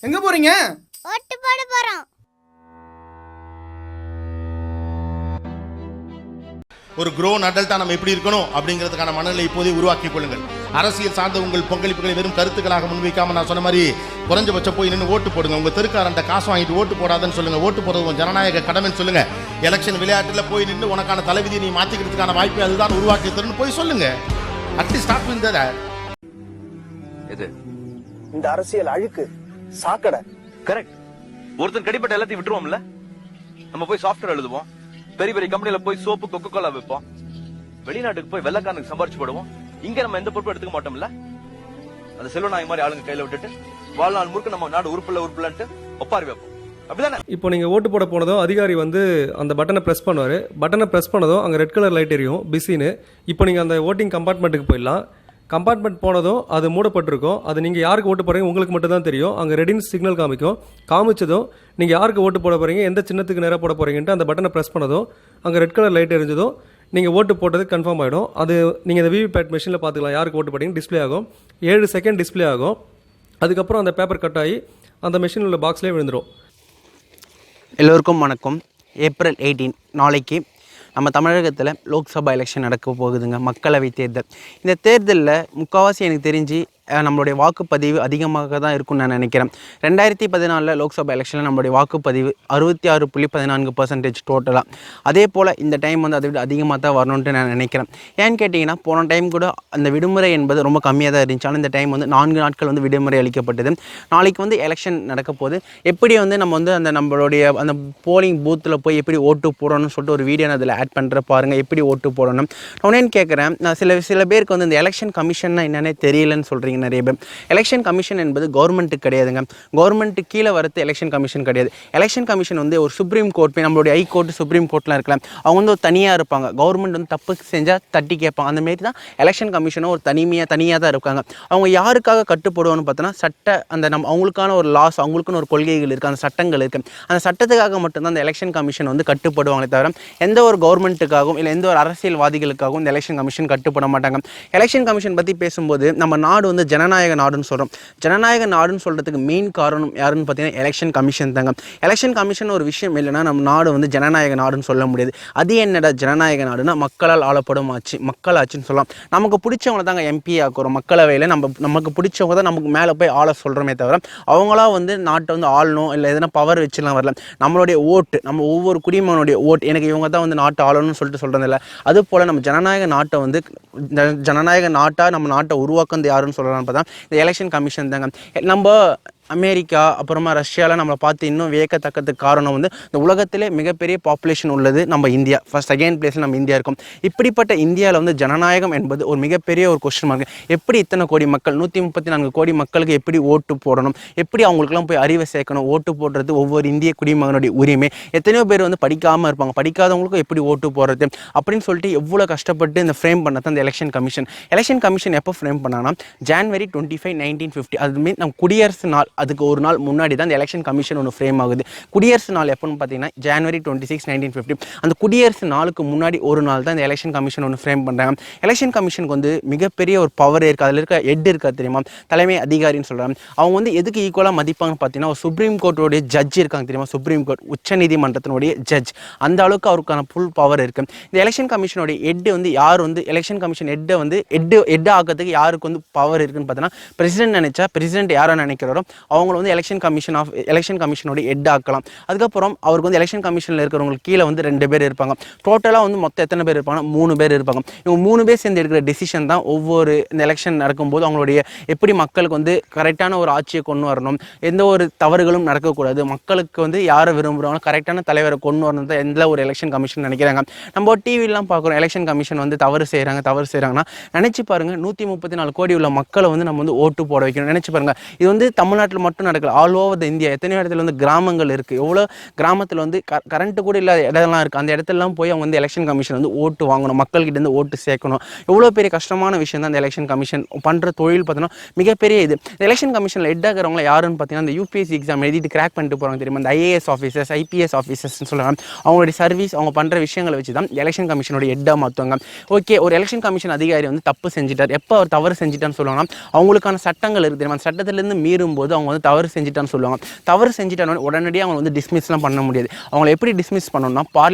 எங்க போறீங்க? ஓட்டு போட போறோம். ஒரு க்ரோன் அடல்ட்டா நம்ம எப்படி இருக்கணும் அப்படிங்கிறதுக்கான மனநிலை இப்போதே உருவாக்கி கொள்ளுங்கள். அரசியல் சார்ந்த உங்கள் பங்களிப்புகளை வெறும் கருத்துக்களாக முன்வைக்காம நான் சொன்ன மாதிரி குறைஞ்சபட்சம் போய் நின்று ஓட்டு போடுங்க. உங்க தெருக்காரன்ட்ட காசு வாங்கிட்டு ஓட்டு போடாதன்னு சொல்லுங்க. ஓட்டு போடுறது உங்க ஜனநாயக கடமைன்னு சொல்லுங்க. எலெக்ஷன் விளையாட்டுல போய் நின்று உனக்கான தலைவிதியை நீ மாத்திக்கிறதுக்கான வாய்ப்பை அதுதான் உருவாக்கி தருன்னு போய் சொல்லுங்க. At least start with that. இது இந்த அரசியல் அழுக்கு சாக்கடை. கரெக்ட். ஒருத்தன் கடிப்பட்ட எல்லாத்தையும் விட்டுருவோம்ல. நம்ம போய் சாஃப்ட்வேர் எழுதுவோம், பெரிய பெரிய கம்பெனில போய் சோப்பு கொக்கோ கோலா வைப்போம், வெளிநாட்டுக்கு போய் வெள்ளக்காரனுக்கு சம்பாரிச்சு போடுவோம். இங்க நம்ம எந்த பொறுப்பும் எடுத்துக்க மாட்டோம்ல. அந்த செல்வ நாய் மாதிரி ஆளுங்க கையில விட்டுட்டு வாழ்நாள் முழுக்க நம்ம நாடு உறுப்புலன்ட்டு ஒப்பாரி வைப்போம். அப்படிதானே? இப்போ நீங்கள் ஓட்டு போட போனதும் அதிகாரி வந்து அந்த பட்டனை ப்ரெஸ் பண்ணுவார். பட்டனை ப்ரெஸ் பண்ணதும் அங்கே ரெட் கலர் லைட் எரியும், பிஸின்னு. இப்போ நீங்கள் அந்த ஓட்டிங் கம்பார்ட்மெண்ட்டுக்கு போயிடலாம். கம்பார்ட்மெண்ட் போனதும் அது மூடப்பட்டிருக்கும். அது நீங்கள் யாருக்கு ஓட்டு போகிறீங்க உங்களுக்கு மட்டும் தான் தெரியும். அங்கே ரெடின்னு சிக்னல் காமிச்சதும் நீங்கள் யாருக்கு ஓட்டு போட போகிறீங்க, எந்த சின்னத்துக்கு நேராக போட போகிறீங்கன்ட்டு அந்த பட்டனை ப்ரெஸ் பண்ணதும் அங்கே ரெட் கலர் லைட் எரிஞ்சதும் நீங்கள் ஓட்டு போட்டது கன்ஃபார்ம் ஆகிடும். அது நீங்கள் இந்த விவிபேட் மிஷினில் பார்த்துக்கலாம் யாருக்கு ஓட்டு போட்டீங்க டிஸ்பிளே ஆகும். 7 செகண்ட் டிஸ்பிளே ஆகும். அதுக்கப்புறம் அந்த பேப்பர் கட் ஆகி அந்த மிஷினில் உள்ள பாக்ஸ்லேயே விழுந்துடும். எல்லோருக்கும் வணக்கம். ஏப்ரல் 18 நாளைக்கு நம்ம தமிழகத்தில் லோக்சபா எலெக்ஷன் நடக்க போகுதுங்க, மக்களவை தேர்தல். இந்த தேர்தலில் முக்கால்வாசி எனக்கு தெரிஞ்சு நம்மளுடைய வாக்குப்பதிவு அதிகமாக தான் இருக்கும்னு நான் நினைக்கிறேன். 2014 லோக்சபா எலெக்ஷனில் நம்மளுடைய வாக்குப்பதிவு 66.14% டோட்டலாக. அதே போல் இந்த டைம் வந்து அதை விட அதிகமாக தான் வரணுன்ட்டு நான் நினைக்கிறேன். ஏன்னு கேட்டிங்கன்னா போன டைம் கூட அந்த விடுமுறை என்பது ரொம்ப கம்மியாக தான் இருந்துச்சு. ஆனால் இந்த டைம் வந்து 4 நாட்கள் வந்து விடுமுறை அளிக்கப்பட்டது. நாளைக்கு வந்து எலெக்ஷன் நடக்க போது எப்படி வந்து நம்ம வந்து அந்த நம்மளுடைய அந்த போலிங் பூத்தில் போய் எப்படி ஓட்டு போடணும்னு சொல்லிட்டு ஒரு வீடியோ நான் அதில் ஆட் பண்ணுற பாருங்கள், எப்படி ஓட்டு போடணும். நான் ஏன்னு கேட்குறேன், நான் சில பேருக்கு வந்து இந்த எலெக்ஷன் கமிஷன்னா என்னன்னே தெரியலன்னு சொல்கிறீங்க நிறைய பேர். எலெக்ஷன் கமிஷன் என்பது கவர்மெண்ட்டுக்கு கிடையாதுங்க. கவர்மெண்ட்டுக்கு கீழே வரது எலெக்ஷன் கமிஷன் கிடையாது. எலெக்ஷன் கமிஷன் வந்து ஒரு சுப்ரீம் கோர்ட், நம்மளுடைய ஹை கோர்ட், சுப்ரீம் கோர்ட்லாம் இருக்கலாம், அவங்க வந்து ஒரு தனியாக இருப்பாங்க. கவர்மெண்ட் வந்து தப்பு செஞ்சால் தட்டி கேட்பாங்க. அந்தமாரி தான் எலெக்ஷன் கமிஷனும் ஒரு தனியாக தான் இருக்காங்க. அவங்க யாருக்காக கட்டுப்படுவான்னு பார்த்தோன்னா அந்த அவங்களுக்கான ஒரு லாஸ், அவங்களுக்குன்னு ஒரு கொள்கைகள் இருக்குது, அந்த சட்டங்கள் இருக்குது. அந்த சட்டத்துக்காக மட்டும்தான் அந்த எலெக்ஷன் கமிஷன் வந்து கட்டுப்படுவாங்களே தவிர எந்த ஒரு கவர்மெண்ட்டுக்காகவும் இல்லை எந்த ஒரு அரசியல்வாதிகளுக்காகவும் இந்த எலெக்ஷன் கமிஷன் கட்டுப்பட மாட்டாங்க. எலெக்ஷன் கமிஷன் பற்றி பேசும்போது நம்ம நாடு வந்து ஜனநாயக நாடுன்னு சொல்கிறோம். ஜனநாயக நாடுன்னு சொல்கிறதுக்கு மெயின் காரணம் யாருன்னு பார்த்தீங்கன்னா எலெக்ஷன் கமிஷன் தாங்க. எலெக்ஷன் கமிஷன் ஒரு விஷயம் இல்லைன்னா நம்ம நாடு வந்து ஜனநாயக நாடுன்னு சொல்ல முடியாது. அது என்னடா ஜனநாயக நாடுனா மக்களால் ஆளப்படும் ஆட்சி, மக்கள் ஆட்சின்னு சொல்லலாம். நமக்கு பிடிச்சவங்க தாங்க எம்பி ஆக்குறோம். மக்களவையில் நமக்கு பிடிச்சவங்க தான் நமக்கு மேலே போய் ஆள சொல்கிறோமே தவிர அவங்களா வந்து நாட்டை வந்து ஆளணும் இல்லை எதனா பவர் வச்சுலாம் வரல. நம்மளுடைய ஓட்டு, நம்ம ஒவ்வொரு குடிமகனுடைய ஓட்டு, எனக்கு இவங்க தான் வந்து நாட்டை ஆளணும்னு சொல்லிட்டு சொல்கிறது இல்லை. அது போல் நம்ம ஜனநாயக நாட்டை வந்து ஜனநாயக நாட்டாக நம்ம நாட்டை உருவாக்குறது யாருன்னு சொல்லலாம் பார்த்தா இந்த எலெக்ஷன் கமிஷன் தாங்க. நம்ம அமெரிக்கா அப்புறமா ரஷ்யாவில் நம்மளை பார்த்து இன்னும் வியக்கத்தக்கதுக்கு காரணம் வந்து இந்த உலகத்திலே மிகப்பெரிய பாப்புலேஷன் உள்ளது நம்ம இந்தியா. செகண்ட் பிளேஸில் நம்ம இந்தியா இருக்கும். இப்படிப்பட்ட இந்தியாவில் வந்து ஜனநாயகம் என்பது ஒரு மிகப்பெரிய ஒரு கொஸ்டின் மார்க். எப்படி இத்தனை கோடி மக்கள், 134 கோடி மக்களுக்கு எப்படி ஓட்டு போடணும், எப்படி அவங்களுக்குலாம் போய் அறிவை சேர்க்கணும், ஓட்டு போடுறது ஒவ்வொரு இந்திய குடிமகனுடைய உரிமை. எத்தனையோ பேர் வந்து படிக்காமல் இருப்பாங்க, படிக்காதவங்களுக்கும் எப்படி ஓட்டு போடுறது அப்படின்னு சொல்லிட்டு எவ்வளோ கஷ்டப்பட்டு இந்த ஃப்ரேம் பண்ணது அந்த எலெக்ஷன் கமிஷன். எலெக்ஷன் கமிஷன் எப்போ ஃப்ரேம் பண்ணாங்கன்னா January 25, 1950. அதுமாரி நம்ம குடியரசு நாள், அதுக்கு ஒரு நாள் முன்னாடி தான் இந்த எலெக்ஷன் கமிஷன் ஒன்று ஃப்ரேம் ஆகுது. குடியரசு நாள் எப்போன்னு பார்த்தீங்கன்னா January 26, 1950. அந்த குடியரசு நாளுக்கு முன்னாடி ஒரு நாள் தான் இந்த எலெக்ஷன் கமிஷன் ஒன்று ஃப்ரேம் பண்ணுறாங்க. எலெக்ஷன் கமிஷனுக்கு வந்து மிகப்பெரிய ஒரு பவர் இருக்குது. அதில் இருக்க ஹெட் இருக்கா தெரியுமா, தலைமை அதிகாரின்னு சொல்கிறாங்க. அவங்க வந்து எதுக்கு ஈக்குவலாக மதிப்பாங்கன்னு பார்த்தீங்கன்னா ஒரு சுப்ரீம் கோர்ட்டோடைய ஜட்ஜ் இருக்காங்க தெரியுமா, சுப்ரீம் கோர்ட் உச்ச நீதிமன்றத்தினுடைய ஜட்ஜ். அந்த அளவுக்கு அவருக்கான ஃபுல் பவர் இருக்குது. இந்த எலெக்ஷன் கமிஷனுடைய ஹெட் வந்து யார் வந்து எலெக்ஷன் கமிஷன் ஹெட்டை வந்து ஹெட் ஆகிறதுக்கு யாருக்கு வந்து பவர் இருக்குன்னு பார்த்தீங்கன்னா பிரசிடென்ட் நினைச்சா, பிரசிடென்ட் யாரை நினைக்கிறாரோ அவங்களை வந்து எலெக்ஷன் கமிஷனோட ஹெட் ஆக்கலாம். அதுக்கப்புறம் அவருக்கு வந்து எலெக்ஷன் கமிஷனில் இருக்கிறவங்களுக்கு கீழே வந்து 2 பேர் இருப்பாங்க. டோட்டலாக வந்து மொத்தம் எத்தனை பேர் இருப்பாங்கன்னா 3 பேர் இருப்பாங்க. இவங்க 3 பேர் சேர்ந்து எடுக்கிற டெசிஷன் தான் ஒவ்வொரு இந்த எலெக்ஷன் நடக்கும்போது அவங்களுடைய எப்படி மக்களுக்கு வந்து கரெக்டான ஒரு ஆட்சியை கொண்டு வரணும், எந்த ஒரு தவறுகளும் நடக்கக்கூடாது, மக்களுக்கு வந்து யாரை விரும்புகிறாங்களோ கரெக்டான தலைவரை கொண்டு வரணும் தான் எந்த ஒரு எலெக்ஷன் கமிஷன் நினைக்கிறாங்க. நம்ம டிவிலாம் பார்க்குறோம் எலெக்ஷன் கமிஷன் வந்து தவறு செய்கிறாங்கன்னா நினச்சி பாருங்கள், 134 கோடி உள்ள மக்களை வந்து நம்ம வந்து ஓட்டு போட வைக்கணும். நினச்சி பாருங்கள், இது வந்து தமிழ்நாட்டில் மட்டும் நடக்கல, ஆல் ஓவர் த இந்தியா. எத்தனையோ இடத்துல வந்து கிராமங்கள் இருக்குது, எவ்வளோ கிராமத்தில் வந்து கரண்ட்டு கூட இல்லாத இடம்லாம் இருக்குது. அந்த இடத்துலலாம் போய் அவங்க வந்து எலெக்ஷன் கமிஷன் வந்து ஓட்டு வாங்கணும், மக்கள்கிட்ட இருந்து ஓட்டு சேர்க்கணும். எவ்வளோ பெரிய கஷ்டமான விஷயம் தான் இந்த எலெக்ஷன் கமிஷன் பண்ணுற தொழில். பார்த்தோன்னா மிகப்பெரிய இது. எலெக்ஷன் கமிஷனில் ஹெட் ஆகிறவங்க யாருன்னு பார்த்தீங்கன்னா இந்த யூபிஎஸ்சி எக்ஸாம் எழுதிட்டு கிராக் பண்ணிட்டு போகிறாங்க தெரியுமா, இந்த ஐஏஎஸ் ஆஃபீஸர்ஸ், ஐபிஎஸ் ஆஃபீஸர்ஸ்னு சொல்லுவாங்க. அவங்களுடைய சர்வீஸ், அவங்க பண்ணுற விஷயங்களை வச்சு தான் எலெக்ஷன் கமிஷனோட ஹெட்டாக மாற்றுவாங்க. ஓகே, ஒரு எலெக்ஷன் கமிஷன் அதிகாரி வந்து தப்பு செஞ்சுட்டார், எப்போ அவர் தவறு செஞ்சுட்டான்னு சொல்லுவாங்கன்னா அவங்களுக்கான சட்டங்கள் இருக்குது தெரியுமா, அந்த சட்டத்திலேருந்து மீறும்போது அவங்க அவங்க வந்து தவறு செஞ்சுட்டான்னு சொல்லுவாங்க. தவறு செஞ்சுட்டானு உடனடியாக அவங்க வந்து டிஸ்மிஸ்லாம் பண்ண முடியாது. அவங்களை எப்படி டிஸ்மிஸ் பண்ணணும்னா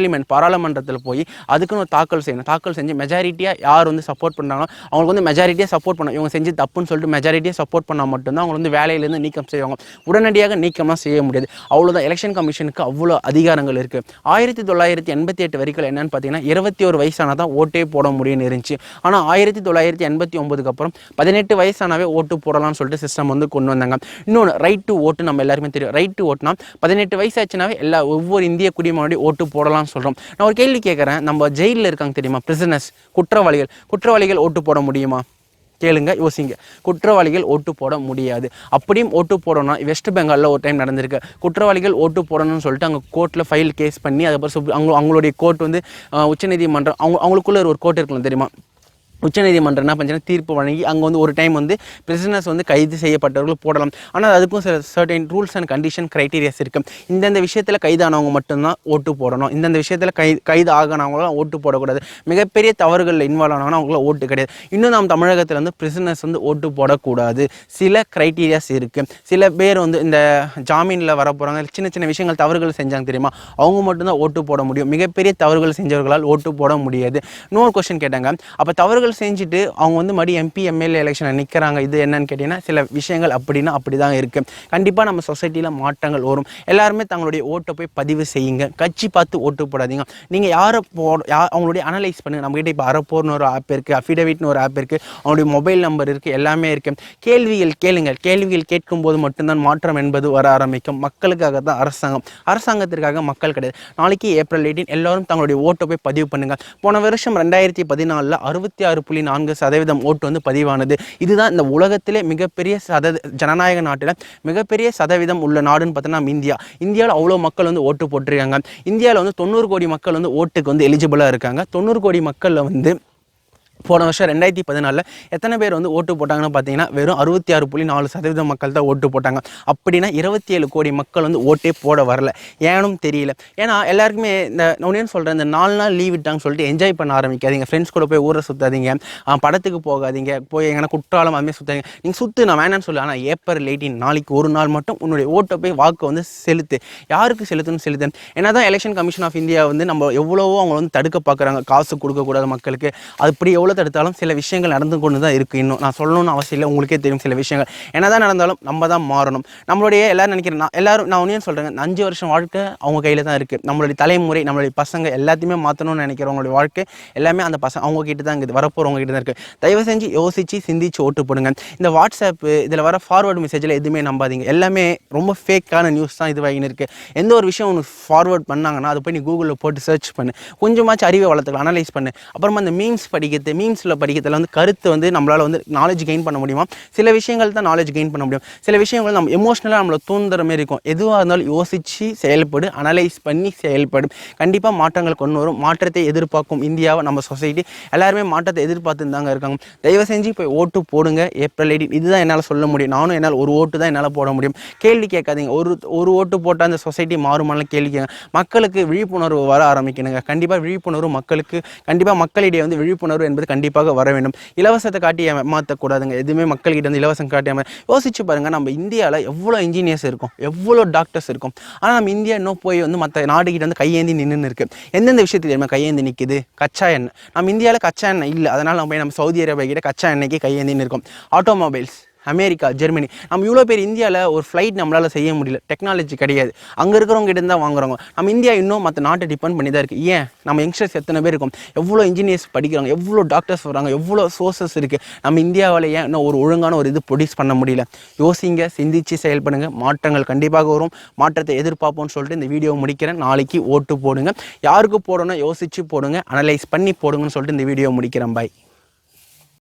பாராளுமன்றத்தில் போய் அதுக்குன்னு ஒரு தாக்கல் செய்யணும். தாக்கல் செஞ்சு மெஜாரிட்டியாக யார் வந்து சப்போர்ட் பண்ணுறாங்களோ அவங்களுக்கு வந்து மெஜாரிட்டியாக சப்போர்ட் பண்ணணும். இவங்க செஞ்சு தப்புன்னு சொல்லிட்டு மெஜாரிட்டியாக சப்போர்ட் பண்ணால் மட்டும்தான் அவங்க வந்து வேலையிலேருந்து நீக்கம் செய்வாங்க. உடனடியாக நீக்கம்லாம் செய்ய முடியாது. அவ்வளோதான். எலெக்ஷன் கமிஷனுக்கு அவ்வளோ அதிகாரங்கள் இருக்குது. 1988 வரைக்கும் என்னென்னு பார்த்தீங்கன்னா 21 வயசான தான் ஓட்டே போட முடியும்னு இருந்துச்சு. ஆனால் 1989க்கு அப்புறம் 18 வயசானாவே ஓட்டு போடலாம்னு சொல்லிட்டு சிஸ்டம் வந்து கொண்டு வந்தாங்க. இன்னொன்று ரைட் டு ஓட்டு நம்ம எல்லாருமே தெரியும். ரைட் டு ஓட்டுனா 18 வயசாச்சுனாவே ஒவ்வொரு இந்திய குடிமகனுடைய ஓட்டு போடலாம்னு சொல்கிறோம். நான் ஒரு கேள்வி கேட்குறேன். நம்ம ஜெயிலில் இருக்காங்க தெரியுமா, பிரிசனர்ஸ், குற்றவாளிகள் ஓட்டு போட முடியுமா? கேளுங்க, யோசிங்க. குற்றவாளிகள் ஓட்டு போட முடியாது. அப்படியும் ஓட்டு போடணும்னா வெஸ்ட் பெங்காலில் ஒரு டைம் நடந்திருக்கு. குற்றவாளிகள் ஓட்டு போடணும்னு சொல்லிட்டு அங்கே கோர்ட்டில் ஃபைல் கேஸ் பண்ணி அதுக்கப்புறம் அவங்களுடைய கோர்ட் வந்து உச்சநீதிமன்றம் அவங்களுக்குள்ள ஒரு கோர்ட் இருக்கலாம் தெரியுமா, உச்சநீதிமன்றம் என்ன பண்ணுச்சுன்னா தீர்ப்பு வழங்கி அங்கே வந்து ஒரு டைம் வந்து பிரிசனர்ஸ் வந்து கைது செய்யப்பட்டவர்கள் போடலாம். ஆனால் அதுக்கும் சில certain rules and condition criterias இருக்குது. இந்தந்த விஷயத்தில் கைதானவங்க மட்டும்தான் ஓட்டு போடணும், இந்தந்த விஷயத்தில் கைது ஆகினவங்களாம் ஓட்டு போடக்கூடாது, மிகப்பெரிய தவறுகளில் இன்வால்வ் ஆனாங்கன்னா அவங்களாம் ஓட்டு கிடையாது. இன்னும் நம்ம தமிழகத்தில் வந்து பிரிசனர்ஸ் வந்து ஓட்டு போடக்கூடாது. சில க்ரைட்டீரியாஸ் இருக்குது. சில பேர் வந்து இந்த ஜாமீனில் வர போகிறாங்க, சின்ன சின்ன விஷயங்கள் தவறுகள் செஞ்சாங்க தெரியுமா, அவங்க மட்டும்தான் ஓட்டு போட முடியும். மிகப்பெரிய தவறுகள் செஞ்சவர்களால் ஓட்டு போட முடியாது. இன்னொரு கொஸ்டின் கேட்டாங்க, அப்போ தவறுகள் செஞ்சுட்டு அவங்க வந்து மறுபடியும் எம்பி எம்எல்ஏ எலெக்ஷனில் நிற்கிறாங்க, இது என்னன்னு கேட்டிங்கன்னா சில விஷயங்கள் அப்படின்னா அப்படி தான் இருக்குது. கண்டிப்பாக நம்ம சொசைட்டியில் மாற்றங்கள் வரும். எல்லாருமே தங்களுடைய ஓட்டை போய் பதிவு செய்யுங்க. கட்சி பார்த்து ஓட்டு போடாதீங்க. நீங்கள் அவங்களுடைய அனலைஸ் பண்ணுங்கள். நம்மகிட்ட இப்போ அறப்போர்னு ஒரு ஆப் இருக்குது, அஃபிடவிட்னு ஒரு ஆப் இருக்குது, அவங்களுடைய மொபைல் நம்பர் இருக்குது, எல்லாமே இருக்குது. கேள்விகள் கேளுங்கள். கேள்விகள் கேட்கும்போது மட்டும்தான் மாற்றம் என்பது வர ஆரம்பிக்கும். மக்களுக்காக தான் அரசாங்கத்திற்காக மக்கள் கிடையாது. நாளைக்கு ஏப்ரல் 18 எல்லோரும் தங்களுடைய ஓட்டை போய் பதிவு பண்ணுங்கள். போன வருஷம் 2014 66.4% ஓட்டு வந்து பதிவானது. இதுதான் இந்த உலகத்திலே மிகப்பெரிய ஜனநாயக நாட்டில் மிகப்பெரிய சதவீதம் உள்ள நாடுன்னு பார்த்தோன்னா இந்தியாவில் அவ்வளோ மக்கள் வந்து ஓட்டு போட்டிருக்காங்க. இந்தியாவில் வந்து 90 கோடி மக்கள் வந்து ஓட்டுக்கு வந்து எலிஜிபிளாக இருக்காங்க. 90 கோடி மக்களில் வந்து போன வருஷம் 2014 எத்தனை பேர் வந்து ஓட்டு போட்டாங்கன்னு பார்த்தீங்கன்னா வெறும் 66.4% மக்கள் தான் ஓட்டு போட்டாங்க. அப்படின்னா 27 கோடி மக்கள் வந்து ஓட்டே போட வரல. ஏனும் தெரியல. ஏன்னா எல்லாருக்குமே இந்த நான் சொல்கிறேன், இந்த 4 நாள் லீவ் விட்டாங்கன்னு சொல்லிட்டு என்ஜாய் பண்ண ஆரம்பிக்காதீங்க. ஃப்ரெண்ட்ஸ் கூட போய் ஊரை சுற்றாதீங்க, படத்துக்கு போகாதீங்க, போய் எங்கன்னா குற்றாலம் அதுமாதிரி சுற்றாதீங்க. நீங்கள் சுற்று, நான் வேணான்னு சொல்லு. ஆனால் ஏப்ரல் 18 நாளைக்கு ஒரு நாள் மட்டும் உன்னுடைய ஓட்டை போய் வாக்கு வந்து செலுத்து. யாருக்கு செலுத்து. ஏன்னா தான் எலெக்ஷன் கமிஷன் ஆஃப் இந்தியா வந்து நம்ம எவ்வளவோ அவங்க வந்து தடுக்க பார்க்குறாங்க, காசு கொடுக்கக்கூடாது மக்களுக்கு. அப்படி எவ்வளோ தடுத்தாலும் சில விஷயங்கள் நடந்து கொண்டு தான் இருக்குது. இன்னும் நான் சொல்லணும்னு அவசியம் இல்லை, உங்களுக்கே தெரியும் சில விஷயங்கள். என்னதான் நடந்தாலும் நம்ம தான் மாறணும். நம்மளுடைய எல்லாரும் நினைக்கிறேன், நான் ஒன்றே சொல்கிறேங்க, 5 வருஷம் வாழ்க்கை அவங்க கையில் தான் இருக்குது. நம்மளுடைய தலைமுறை, நம்மளுடைய பசங்க எல்லாத்தையுமே மாற்றணும்னு நினைக்கிறவங்களுடைய வாழ்க்கை எல்லாமே அந்த பசங்க அவங்க கிட்ட தான் இருக்குது, வரப்போகிறவங்க கிட்ட தான் இருக்குது. தயவு செஞ்சு யோசித்து சிந்திச்சு ஓட்டு போடுங்க. இந்த வாட்ஸ்அப்பு இதில் வர ஃபார்வர்டு மெசேஜில் எதுவுமே நம்பாதீங்க. எல்லாமே ரொம்ப ஃபேக்கான நியூஸ் தான் இதுவாகின்னு இருக்குது. எந்த ஒரு விஷயம் உனக்கு ஃபார்வர்ட் பண்ணாங்கன்னா அதை போய் நீ கூகுளில் போட்டு சர்ச் பண்ணு, கொஞ்சமாச்சும் அறிவை வளர்த்துக்கலாம், அனலைஸ் பண்ணு. அப்புறமா அந்த மீம்ஸ் படிக்கிறதுல வந்து கருத்து வந்து நம்மளால் வந்து நாலேஜ் கெயின் பண்ண முடியுமா? சில விஷயங்கள் தான் நாலேஜ் கெயின் பண்ண முடியும். சில விஷயங்கள் நம்ம எமோஷ்னலாக நம்மளை தூண்டுற மாதிரி இருக்கும். எதுவாக இருந்தாலும் யோசித்து செயல்படு, அனலைஸ் பண்ணி செயல்படும். கண்டிப்பாக மாற்றங்கள் கொண்டு வரும். மாற்றத்தை எதிர்பார்க்கும் இந்தியாவை நம்ம சொசைட்டி எல்லாருமே மாற்றத்தை எதிர்பார்த்துன்னு தாங்க இருக்காங்க. தயவு செஞ்சு போய் ஓட்டு போடுங்க. ஏப்ரல் 18 இதுதான் என்னால் சொல்ல முடியும். நானும் என்னால் ஒரு ஓட்டு தான் என்னால் போட முடியும். கேள்வி கேட்காதீங்க. ஒரு ஓட்டு போட்டால் அந்த சொசைட்டி மாறுமானு கேள்வி கேட்க. மக்களுக்கு விழிப்புணர்வு வர ஆரம்பிக்கணுங்க. கண்டிப்பாக விழிப்புணர்வு மக்களுக்கு, கண்டிப்பாக மக்களிடையே வந்து விழிப்புணர்வு என்பது கண்டிப்பாக வர வேண்டும். இலவசத்தை காட்டி மாற்றக்கூடாதுங்க. எதுவுமே மக்கள்கிட்ட வந்து இலவசம் காட்டியாமல் யோசிச்சு பாருங்கள். நம்ம இந்தியாவில் எவ்வளோ இன்ஜினியர்ஸ் இருக்கும், எவ்வளோ டாக்டர்ஸ் இருக்கும். ஆனால் நம்ம இந்தியா இன்னும் போய் வந்து மற்ற நாடுகிட்ட வந்து கையேந்தி நின்று இருக்குது. எந்தெந்த விஷயத்துக்கு தெரியுமா கையேந்தி நிற்குது? கச்சா எண்ணெய். நம்ம இந்தியாவில் கச்சா எண்ணெய் இல்லை, அதனால் நம்ம போய் நம்ம சவுதி அரேபியா கிட்ட கச்சா எண்ணெய்க்கு கையேந்தின்னு இருக்கோம். Automobiles, America, Germany. நம்ம இவ்வளோ பேர் இந்தியாவில் ஒரு ஃப்ளைட் நம்மளால் செய்ய முடியல, டெக்னாலஜி கிடையாது. அங்கே இருக்கிறவங்க கிட்ட தான் வாங்குறவங்க. நம்ம இந்தியா இன்னும் மற்ற நாட்டை டிபெண்ட் பண்ணி தான் இருக்குது. ஏன்? நம்ம யங்ஸ்டர்ஸ் எத்தனை பேர் இருக்கும், எவ்வளோ இன்ஜினியர்ஸ் படிக்கிறாங்க, எவ்வளோ டாக்டர்ஸ் வராங்க, எவ்வளோ சோர்சஸ் இருக்குது. நம்ம இந்தியாவில் ஏன் இன்னும் ஒரு ஒழுங்கான ஒரு இது ப்ரொடியூஸ் பண்ண முடியல? யோசிங்க, சிந்திச்சு செயல்படுங்க. மாற்றங்கள் கண்டிப்பாக வரும். மாற்றத்தை எதிர்பார்ப்போம்னு சொல்லிட்டு இந்த வீடியோ முடிக்கிறேன். நாளைக்கு ஓட்டு போடுங்க. யாருக்கு போடணும் யோசிச்சு போடுங்க, அனலைஸ் பண்ணி போடுங்கன்னு சொல்லிட்டு இந்த வீடியோ முடிக்கிறேன். பாய்.